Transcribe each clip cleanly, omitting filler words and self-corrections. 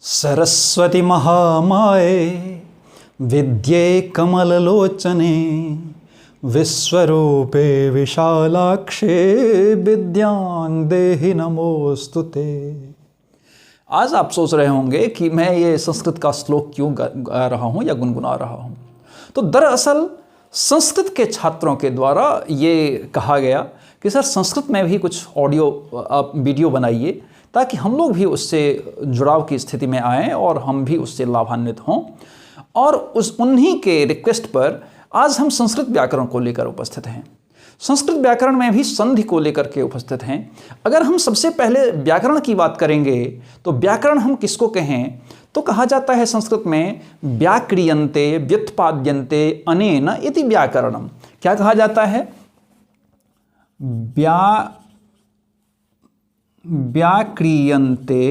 सरस्वती महामाये विद्ये कमललोचने विश्वरूपे विशालाक्षे विद्यां देहि नमोस्तुते। आज आप सोच रहे होंगे कि मैं ये संस्कृत का श्लोक क्यों गा रहा हूँ या गुनगुना रहा हूँ। तो दरअसल संस्कृत के छात्रों के द्वारा ये कहा गया कि सर संस्कृत में भी कुछ ऑडियो आप वीडियो बनाइए ताकि हम लोग भी उससे जुड़ाव की स्थिति में आएँ और हम भी उससे लाभान्वित हों। और उन्हीं के रिक्वेस्ट पर आज हम संस्कृत व्याकरण को लेकर उपस्थित हैं। संस्कृत व्याकरण में भी संधि को लेकर के उपस्थित हैं। अगर हम सबसे पहले व्याकरण की बात करेंगे तो व्याकरण हम किसको कहें, तो कहा जाता है संस्कृत में व्याक्रियन्ते व्युत्पाद्यन्ते अनेन इति व्याकरणम। क्या कहा जाता है? व्याक्रियन्ते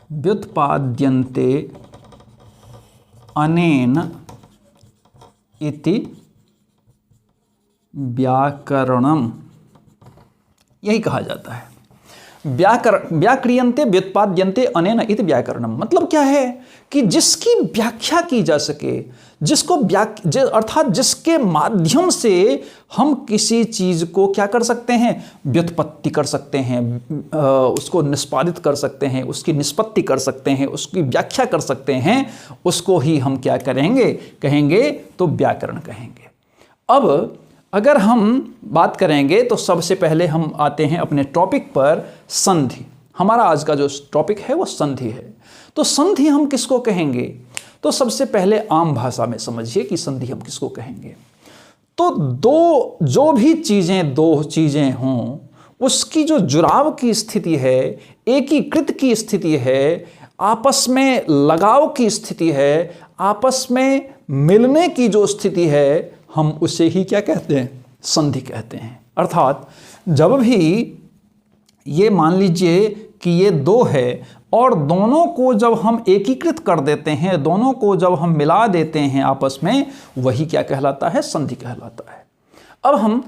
व्युत्पाद्यन्ते अनेन इति व्याकरणम, यही कहा जाता है। व्याक्रियन्ते व्युत्पाद्यन्ते अनेन इति व्याकरणम मतलब क्या है कि जिसकी व्याख्या की जा सके, जिसको अर्थात जिसके माध्यम से हम किसी चीज को क्या कर सकते हैं, व्युत्पत्ति कर सकते हैं, उसको निष्पादित कर सकते हैं, उसकी निष्पत्ति कर सकते हैं, उसकी व्याख्या कर सकते हैं, उसको ही हम क्या कहेंगे तो व्याकरण कहेंगे। अब अगर हम बात करेंगे तो सबसे पहले हम आते हैं अपने टॉपिक पर, संधि। हमारा आज का जो टॉपिक है वो संधि है। तो संधि हम किसको कहेंगे, तो सबसे पहले आम भाषा में समझिए कि संधि हम किसको कहेंगे। तो जो भी चीज़ें दो चीज़ें हों उसकी जो जुड़ाव की स्थिति है, एकीकृत की स्थिति है, आपस में लगाव की स्थिति है, आपस में मिलने की जो स्थिति है, हम उसे ही क्या कहते हैं, संधि कहते हैं। अर्थात जब भी ये मान लीजिए कि ये दो है और दोनों को जब हम एकीकृत कर देते हैं, दोनों को जब हम मिला देते हैं आपस में, वही क्या कहलाता है, संधि कहलाता है। अब हम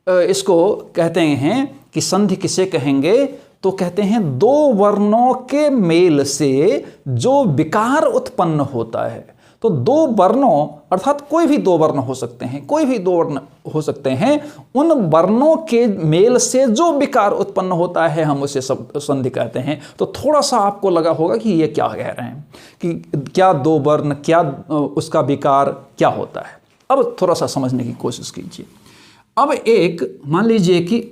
इसको कहते हैं कि संधि किसे कहेंगे, तो कहते हैं दो वर्णों के मेल से जो विकार उत्पन्न होता है। तो दो वर्णों अर्थात कोई भी दो वर्ण हो सकते हैं, कोई भी दो वर्ण हो सकते हैं, उन वर्णों के मेल से जो विकार उत्पन्न होता है हम उसे संधि कहते हैं। तो थोड़ा सा आपको लगा होगा कि ये क्या कह रहे हैं, कि क्या दो वर्ण, क्या उसका विकार क्या होता है। अब थोड़ा सा समझने की कोशिश कीजिए। अब एक मान लीजिए कि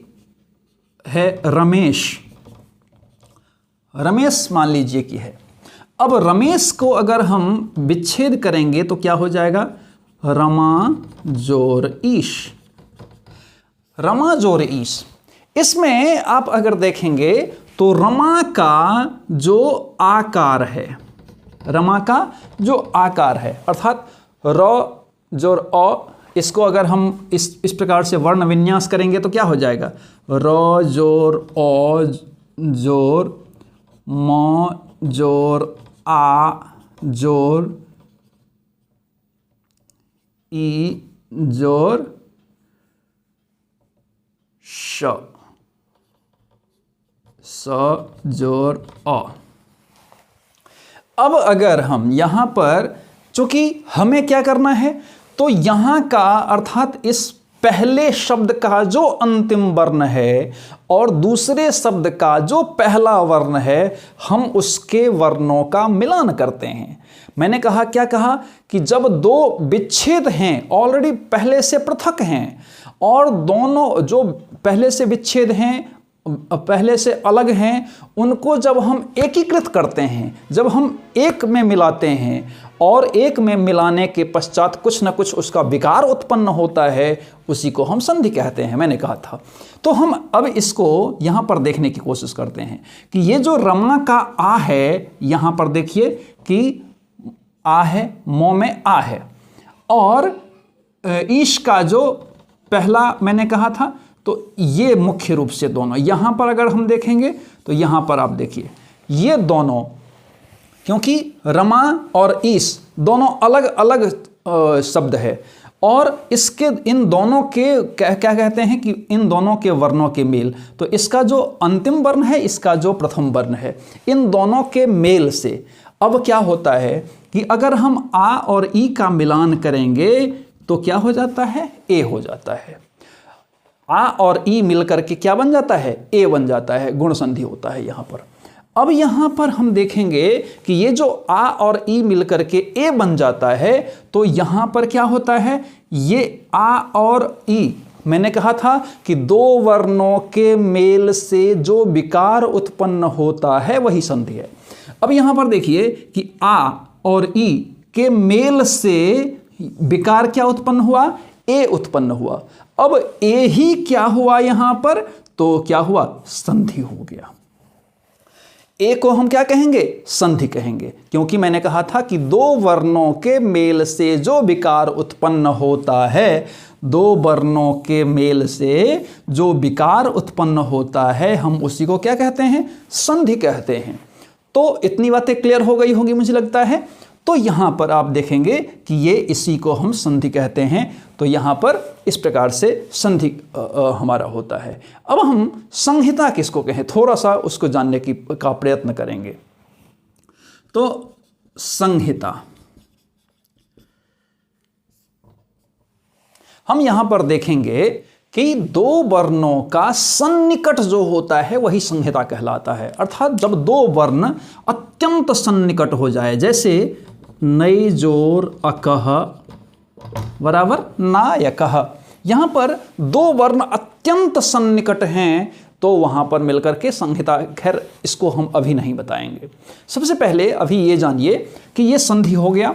है रमेश मान लीजिए कि है। अब रमेश को अगर हम विच्छेद करेंगे तो क्या हो जाएगा, रमा जोर ईश। इसमें आप अगर देखेंगे तो रमा का जो आकार है, अर्थात र जोर अ, इसको अगर हम इस प्रकार से वर्ण विन्यास करेंगे तो क्या हो जाएगा, र जोर अ जोर म जोर आ जोर ई जोर श जोर अ। अब अगर हम यहां पर, चूंकि हमें क्या करना है, तो यहां का अर्थात इस पहले शब्द का जो अंतिम वर्ण है और दूसरे शब्द का जो पहला वर्ण है, हम उसके वर्णों का मिलान करते हैं। मैंने कहा, क्या कहा कि जब दो विच्छेद हैं, ऑलरेडी पहले से पृथक हैं, और दोनों जो पहले से विच्छेद हैं, पहले से अलग हैं, उनको जब हम एकीकृत करते हैं, जब हम एक में मिलाते हैं और एक में मिलाने के पश्चात कुछ न कुछ उसका विकार उत्पन्न होता है, उसी को हम संधि कहते हैं, मैंने कहा था। तो हम अब इसको यहाँ पर देखने की कोशिश करते हैं कि ये जो रमा का आ है, यहाँ पर देखिए कि आ है, मो में आ है, और ईश का जो पहला मैंने कहा था, तो ये मुख्य रूप से दोनों यहाँ पर अगर हम देखेंगे तो यहाँ पर आप देखिए ये दोनों, क्योंकि रमा और ईश दोनों अलग अलग शब्द है और इसके इन दोनों के क्या कहते हैं कि इन दोनों के वर्णों के मेल, तो इसका जो अंतिम वर्ण है, इसका जो प्रथम वर्ण है, इन दोनों के मेल से अब क्या होता है कि अगर हम आ और ई का मिलान करेंगे तो क्या हो जाता है, ए हो जाता है। आ और ई मिलकर के क्या बन जाता है, ए बन जाता है, गुण संधि होता है यहाँ पर। अब यहाँ पर हम देखेंगे कि ये जो आ और ई मिलकर के ए बन जाता है, तो यहाँ पर क्या होता है, ये आ और ई, मैंने कहा था कि दो वर्णों के मेल से जो विकार उत्पन्न होता है वही संधि है। अब यहाँ पर देखिए कि आ और ई के मेल से विकार क्या उत्पन्न हुआ, ए उत्पन्न हुआ। अब ए ही क्या हुआ यहाँ पर, तो क्या हुआ, संधि हो गया। ए को हम क्या कहेंगे, संधि कहेंगे, क्योंकि मैंने कहा था कि दो वर्णों के मेल से जो विकार उत्पन्न होता है, दो वर्णों के मेल से जो विकार उत्पन्न होता है, हम उसी को क्या कहते हैं, संधि कहते हैं। तो इतनी बातें क्लियर हो गई होंगी मुझे लगता है। तो यहाँ पर आप देखेंगे कि ये इसी को हम संधि कहते हैं। तो यहाँ पर इस प्रकार से संधि हमारा होता है। अब हम संहिता किसको कहें, थोड़ा सा उसको जानने का प्रयत्न करेंगे। तो संहिता, हम यहाँ पर देखेंगे कि दो वर्णों का सन्निकट जो होता है वही संहिता कहलाता है। अर्थात जब दो वर्ण अत्यंत सन्निकट हो जाए, जैसे नई जोर अकह बराबर नायकह, यहाँ पर दो वर्ण अत्यंत सन्निकट हैं, तो वहाँ पर मिलकर के संहिता, खैर इसको हम अभी नहीं बताएंगे। सबसे पहले अभी ये जानिए कि ये संधि हो गया।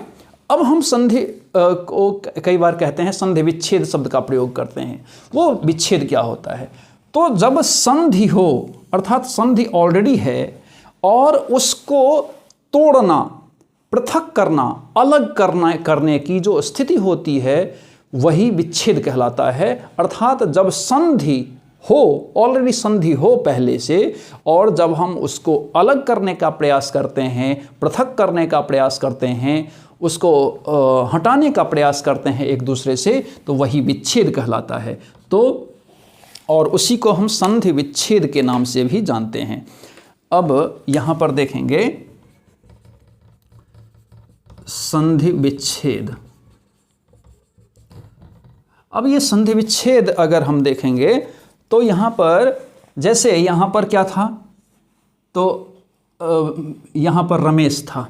अब हम संधि को कई बार कहते हैं संधि विच्छेद शब्द का प्रयोग करते हैं। वो विच्छेद क्या होता है, तो जब संधि हो, अर्थात संधि ऑलरेडी है और उसको तोड़ना, पृथक करना, अलग करने की जो स्थिति होती है वही विच्छेद कहलाता है। अर्थात जब संधि हो, ऑलरेडी संधि हो पहले से, और जब हम उसको अलग करने का प्रयास करते हैं, पृथक करने का प्रयास करते हैं, उसको हटाने का प्रयास करते हैं एक दूसरे से, तो वही विच्छेद कहलाता है। तो और उसी को हम संधि विच्छेद के नाम से भी जानते हैं। अब यहाँ पर देखेंगे संधि विच्छेद। अब ये संधि विच्छेद अगर हम देखेंगे तो यहाँ पर, जैसे यहाँ पर क्या था, तो यहाँ पर रमेश था,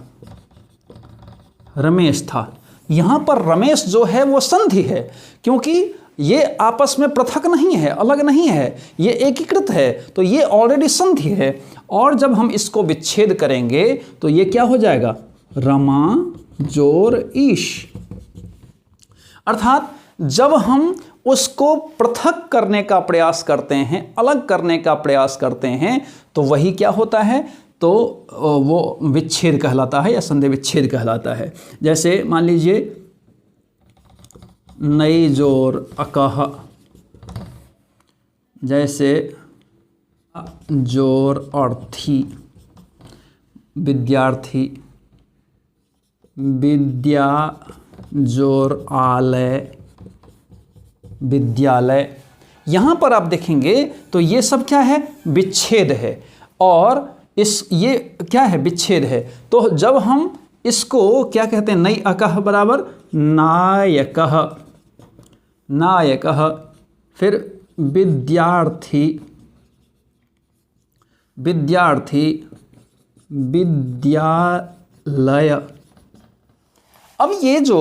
रमेश था, यहाँ पर रमेश जो है वो संधि है, क्योंकि ये आपस में पृथक नहीं है, अलग नहीं है, ये एकीकृत है, तो ये ऑलरेडी संधि है। और जब हम इसको विच्छेद करेंगे तो ये क्या हो जाएगा, रमा जोर ईश। अर्थात जब हम उसको पृथक करने का प्रयास करते हैं, अलग करने का प्रयास करते हैं, तो वही क्या होता है, तो वो विच्छेद कहलाता है या संधि विच्छेद कहलाता है। जैसे मान लीजिए नई जोर अकह, जैसे जोर और थी, विद्यार्थी, विद्या जोर आलय, विद्यालय। यहाँ पर आप देखेंगे तो ये सब क्या है, विच्छेद है, और ये क्या है, विच्छेद है। तो जब हम इसको क्या कहते हैं, नई अकह बराबर नायकह, नायकह, फिर विद्यार्थी, विद्यार्थी, विद्यालय। अब ये जो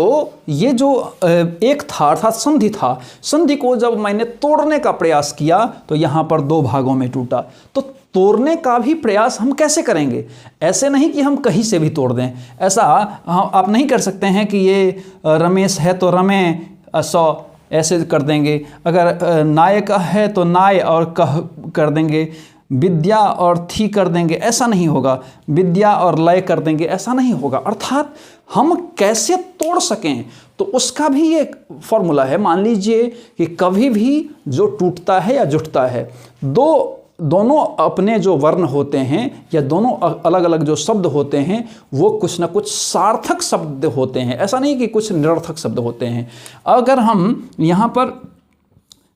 एक था, अर्थात संधि था, संधि को जब मैंने तोड़ने का प्रयास किया तो यहाँ पर दो भागों में टूटा। तो तोड़ने का भी प्रयास हम कैसे करेंगे, ऐसे नहीं कि हम कहीं से भी तोड़ दें। ऐसा आप नहीं कर सकते हैं कि ये रमेश है तो रमे सौ ऐसे कर देंगे, अगर नायक है तो नाय और कह कर देंगे, विद्या और थी कर देंगे, ऐसा नहीं होगा, विद्या और लय कर देंगे, ऐसा नहीं होगा। अर्थात हम कैसे तोड़ सकें, तो उसका भी एक फॉर्मूला है। मान लीजिए कि कभी भी जो टूटता है या जुटता है, दो दोनों अपने जो वर्ण होते हैं या दोनों अलग अलग जो शब्द होते हैं वो कुछ ना कुछ सार्थक शब्द होते हैं, ऐसा नहीं कि कुछ निरर्थक शब्द होते हैं। अगर हम यहाँ पर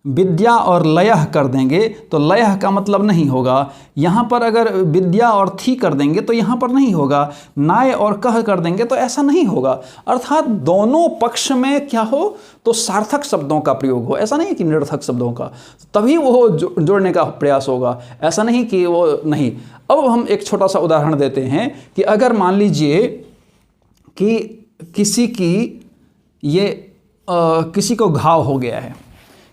विद्या और लयः कर देंगे तो लयः का मतलब नहीं होगा, यहाँ पर अगर विद्या और थी कर देंगे तो यहाँ पर नहीं होगा, नाय और कह कर देंगे तो ऐसा नहीं होगा। अर्थात दोनों पक्ष में क्या हो तो सार्थक शब्दों का प्रयोग हो, ऐसा नहीं कि निरर्थक शब्दों का, तभी वो जोड़ने का प्रयास होगा, ऐसा नहीं कि वो नहीं। अब हम एक छोटा सा उदाहरण देते हैं कि अगर मान लीजिए कि किसी को घाव हो गया है,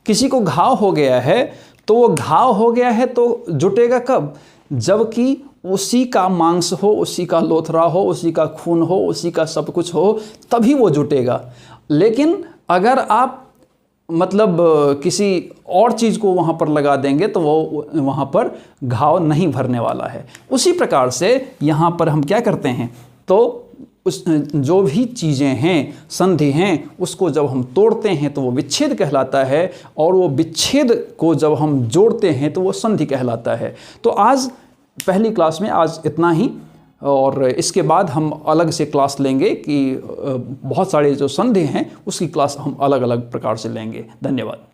किसी को घाव हो गया है तो वो घाव हो गया है तो जुटेगा कब, जबकि उसी का मांस हो, उसी का लोथरा हो, उसी का खून हो, उसी का सब कुछ हो, तभी वो जुटेगा। लेकिन अगर आप मतलब किसी और चीज़ को वहाँ पर लगा देंगे तो वो वहाँ पर घाव नहीं भरने वाला है। उसी प्रकार से यहाँ पर हम क्या करते हैं तो उस जो भी चीज़ें हैं, संधि हैं, उसको जब हम तोड़ते हैं तो वो विच्छेद कहलाता है, और वो विच्छेद को जब हम जोड़ते हैं तो वो संधि कहलाता है। तो आज पहली क्लास में आज इतना ही, और इसके बाद हम अलग से क्लास लेंगे कि बहुत सारे जो संधि हैं उसकी क्लास हम अलग अलग प्रकार से लेंगे। धन्यवाद।